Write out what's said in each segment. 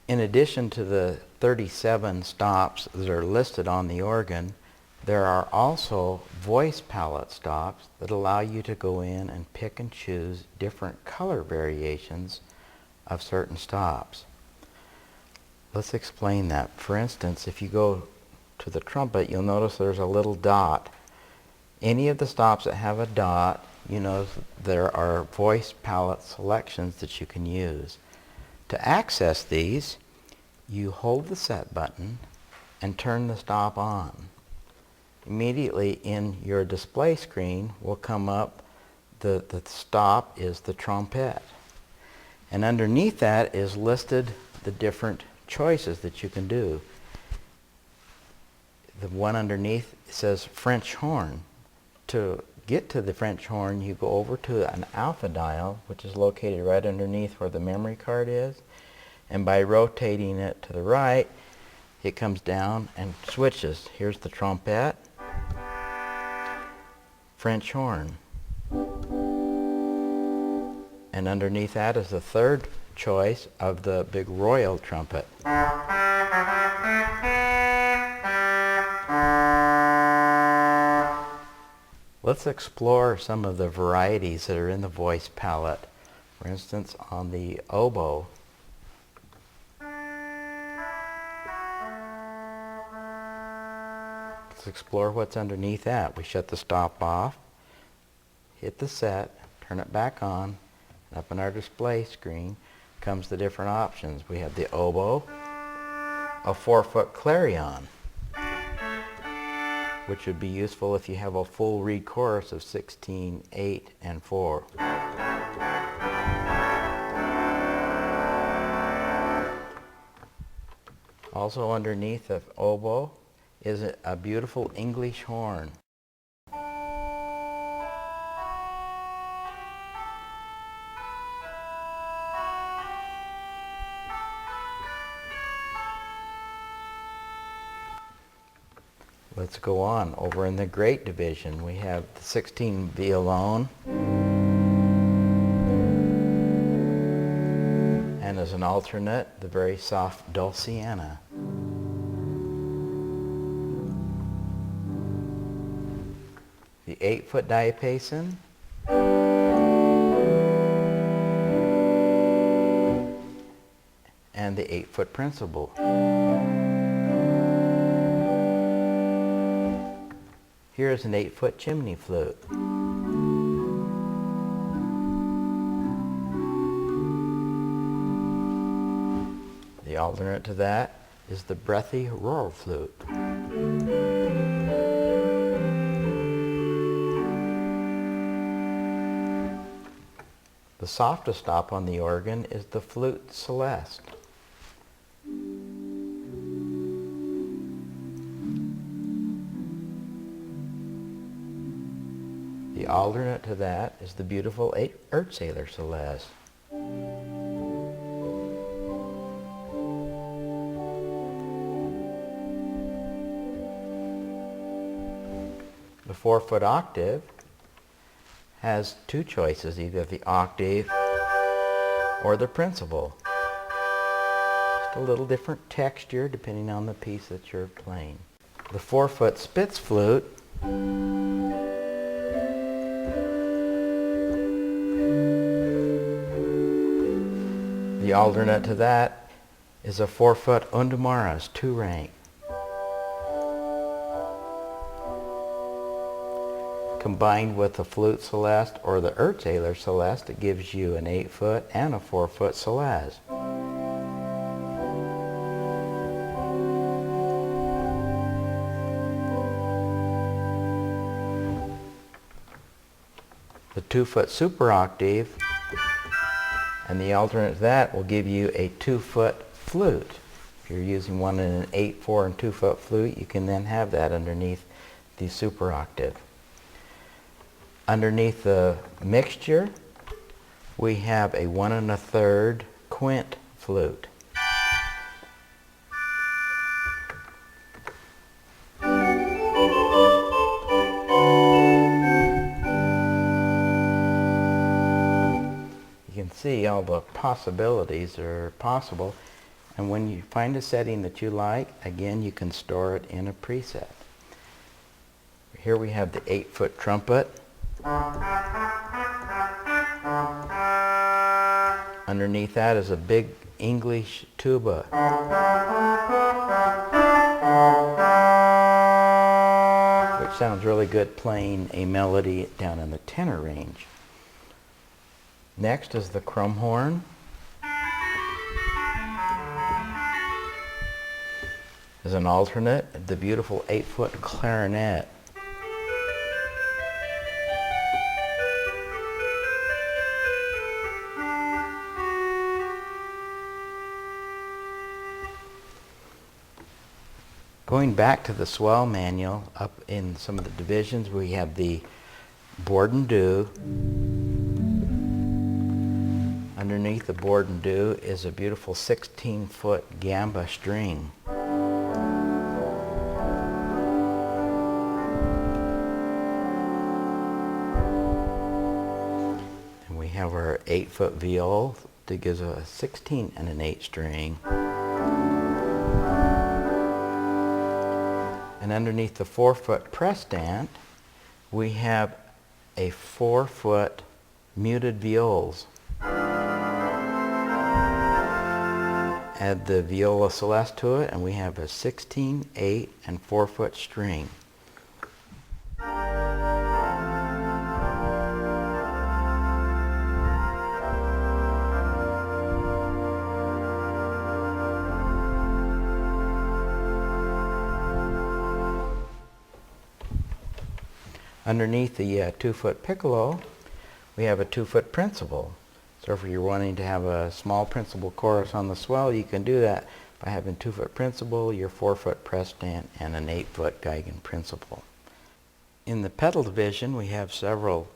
In addition to the 37 stops that are listed on the organ, there are also voice palette stops that allow you to go in and pick and choose different color variations of certain stops. Let's explain that. For instance, if you go to the trumpet, you'll notice there's a little dot. Any of the stops that have a dot, you know there are voice palette selections that you can use. To access these, you hold the set button and turn the stop on. Immediately in your display screen will come up the stop is the trumpet. And underneath that is listed the different choices that you can do. The one underneath says French horn. To get to the French horn, you go over to an alpha dial, which is located right underneath where the memory card is. And by rotating it to the right, it comes down and switches. Here's the trumpet, French horn. And underneath that is the third choice of the big royal trumpet. Let's explore some of the varieties that are in the voice palette. For instance, on the oboe, let's explore what's underneath that. We shut the stop off, hit the set, turn it back on, and up on our display screen comes the different options. We have the oboe, a 4-foot clarion, which would be useful if you have a full reed chorus of 16, 8, and 4. Also underneath the oboe is a beautiful English horn. Let's go on. Over in the great division, we have the 16 violon, and as an alternate, the very soft dulciana. The 8-foot diapason, and the 8-foot principal. Here is an 8-foot chimney flute. The alternate to that is the breathy rural flute. The softest stop on the organ is the flute celeste. The alternate to that is the beautiful Earthsailor Celeste. The 4-foot octave has two choices, either the octave or the principal. Just a little different texture depending on the piece that you're playing. The 4-foot Spitz flute the alternate to that is a 4-foot Undamaras 2-rank. Combined with the flute celeste or the Earthsailor Celeste, it gives you an 8-foot and a 4-foot Celeste. The 2-foot super octave and the alternate to that will give you a 2-foot flute. If you're using one in an 8, 4, and 2-foot flute, you can then have that underneath the super octave. Underneath the mixture, we have a 1 1/3 quint flute. You can see all the possibilities are possible. And when you find a setting that you like, again, you can store it in a preset. Here we have the 8-foot trumpet. Underneath that is a big English tuba. Which sounds really good playing a melody down in the tenor range. Next is the chrome horn. As an alternate, the beautiful 8-foot clarinet. Going back to the swell manual, up in some of the divisions we have the board and do. Underneath the board and do is a beautiful 16-foot gamba string. And we have our 8-foot viol that gives a 16 and an 8 string. And underneath the 4-foot press stand, we have a 4-foot muted viols. Add the viola celeste to it, and we have a 16, 8, and 4-foot string. Underneath the 2-foot piccolo, we have a 2-foot principal. So if you're wanting to have a small principal chorus on the swell, you can do that by having 2-foot principal, your 4-foot press stand, and an 8-foot Geigen principal. In the pedal division, we have several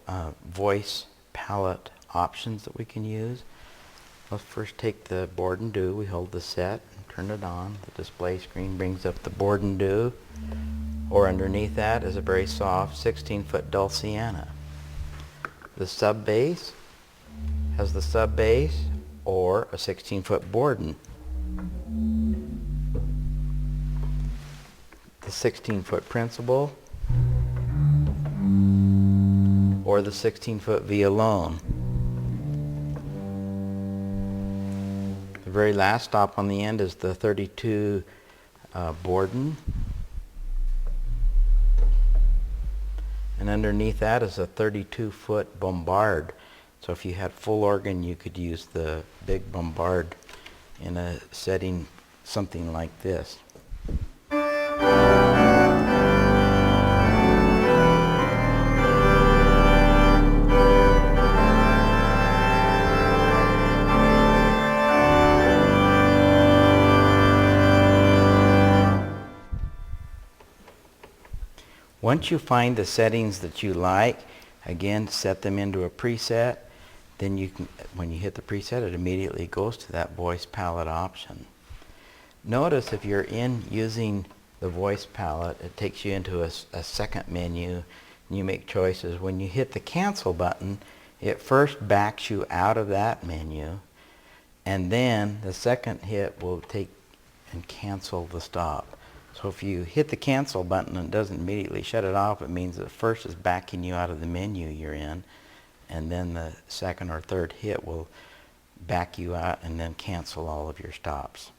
voice palette options that we can use. Let's first take the board and do. We hold the set and turn it on. The display screen brings up the board and do. Or underneath that is a very soft 16-foot dulciana. The sub bass has the sub bass or a 16-foot Borden. The 16-foot principal or the 16-foot violon. The very last stop on the end is the 32 Borden. And underneath that is a 32-foot bombard. So if you had full organ, you could use the big bombard in a setting something like this. Once you find the settings that you like, again, set them into a preset. Then you can, when you hit the preset, it immediately goes to that voice palette option. Notice if you're in using the voice palette, it takes you into a second menu, and you make choices. When you hit the cancel button, it first backs you out of that menu, and then the second hit will take and cancel the stop. So if you hit the cancel button and it doesn't immediately shut it off, it means that first is backing you out of the menu you're in, and then the second or third hit will back you out and then cancel all of your stops.